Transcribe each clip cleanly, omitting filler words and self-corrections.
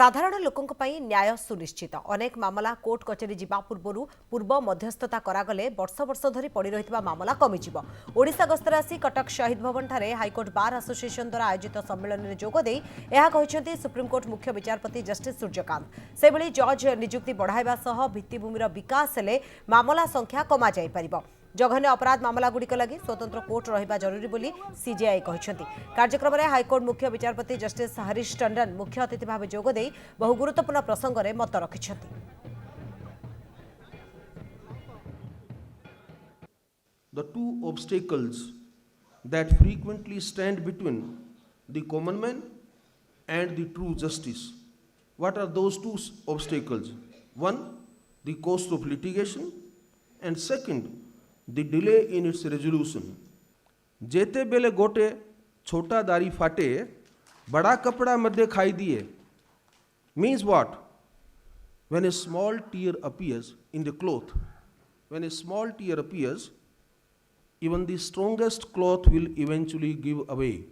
साधारण लोकंक पई न्याय सुनिश्चित अनेक मामला कोर्ट कचेरी जिबा पूर्व मध्यस्थता करागले वर्ष वर्ष धरी पड़ी रहितबा मामला कमिजिब। ओडिशा गस्तर आसी कटक शहीद भवन ठारे हाईकोर्ट बार एसोसिएशन द्वारा आयोजित सम्मेलन में जोगदे यह कहिसेंति सुप्रीमकोर्ट मुख्य विचारपति जस्टिस सूर्यकांत। सेबळी जज नियुक्ति बढ़ाइबा सह भित्तिभूमिर विकास हेले मामला संख्या कमा जाय परिबो। जघन्य अपराध मामलागुड़िक लगी स्वतंत्र कोर्ट रहिबा जरूरी बोली सीजेआई कहिसेंति। कार्यक्रम में हाईकोर्ट मुख्य विचारपति जस्टिस हरीश टंडन मुख्य अतिथि भाव जोगदे बहु गुरुत्वपूर्ण प्रसंग में मत रखिछंति। The two obstacles that frequently stand between the common man and the true justice. What are those two obstacles? One, the cost of litigation, and second, the delay in its resolution. जेते बेले गोटे छोटा दारी फाटे बड़ा कपड़ा मध्य खाई दिए means what? When a small tear appears in the cloth, when a small tear appears, even the strongest cloth will eventually give away.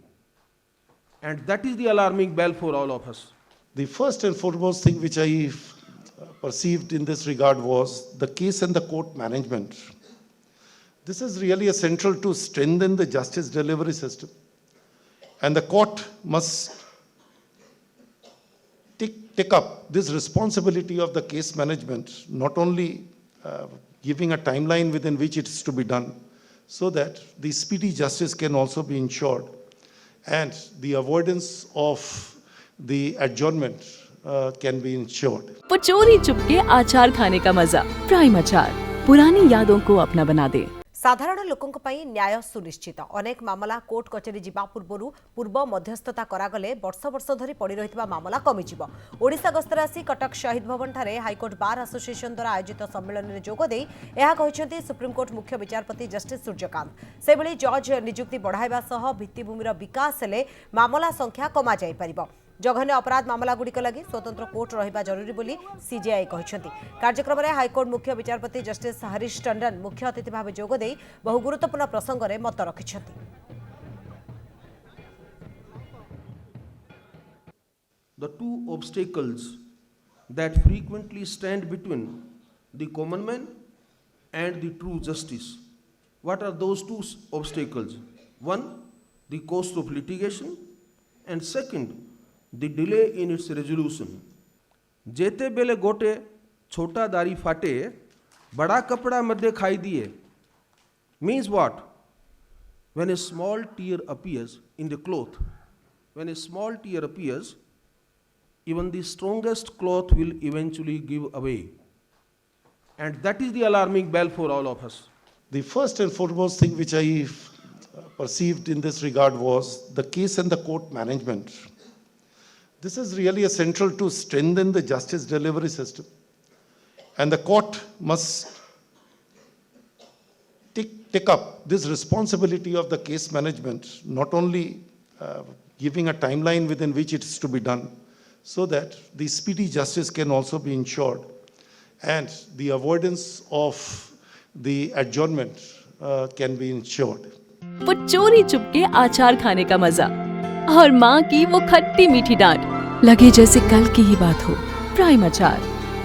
And that is the alarming bell for all of us. The first and foremost thing which I perceived in this regard was the case and the court management. This is really essential to strengthen the justice delivery system. And the court must take up this responsibility of the case management, not only giving a timeline within which it is to be done, so that the speedy justice can also be ensured and the avoidance of the adjournment can be ensured. वो चोरी चुपके आचार खाने का मजा। Prime अचार पुरानी यादों को अपना बना दे। साधारण लोकंक पई न्याय सुनिश्चित अनेक मामला कोर्ट कचेरी जिबा पूर्व मध्यस्थता करागले वर्ष वर्ष धरी पड़ी रहितबा मामला कमिजिब। ओडिशा गस्तर आसी कटक शहीद भवन ठारे हाईकोर्ट बार एसोसिएशन द्वारा आयोजित सम्मेलन में जोगदे यह कहिसेंति सुप्रीमकोर्ट मुख्य विचारपति जस्टिस सूर्यकांत। सेबळी जज नियुक्ति बढ़ाइबा सह भित्तिभूमिर विकास हेले मामला संख्या कमा जाय परिबो। जघन्य अपराध मामलागुड़िक लगी स्वतंत्र कोर्ट रहिबा जरूरी बोली सीजेआई कहिसेंति। कार्यक्रम में हाईकोर्ट मुख्य विचारपति जस्टिस हरीश टंडन मुख्य अतिथि भाव जोगदे बहु गुरुत्वपूर्ण प्रसंग में मत रखिछंति। The two obstacles that frequently stand between the common man and the true justice. What are those two obstacles? One, the cost of litigation, and second, the delay in its resolution. जेते बेले गोटे छोटा दारी फाटे बड़ा कपड़ा मध्य खाई दिए means what? When a small tear appears in the cloth, when a small tear appears, even the strongest cloth will eventually give away. And that is the alarming bell for all of us. The first and foremost thing which I perceived in this regard was the case and the court management. This is really essential to strengthen the justice delivery system. And the court must take up this responsibility of the case management, not only giving a timeline within which it is to be done, so that the speedy justice can also be ensured and the avoidance of the adjournment can be ensured. वो चोरी चुपके आचार खाने का मजा और माँ की वो खट्टी मीठी डांट, लगे जैसे कल की ही बात हो। प्राइम अचार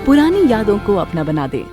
पुरानी यादों को अपना बना दे।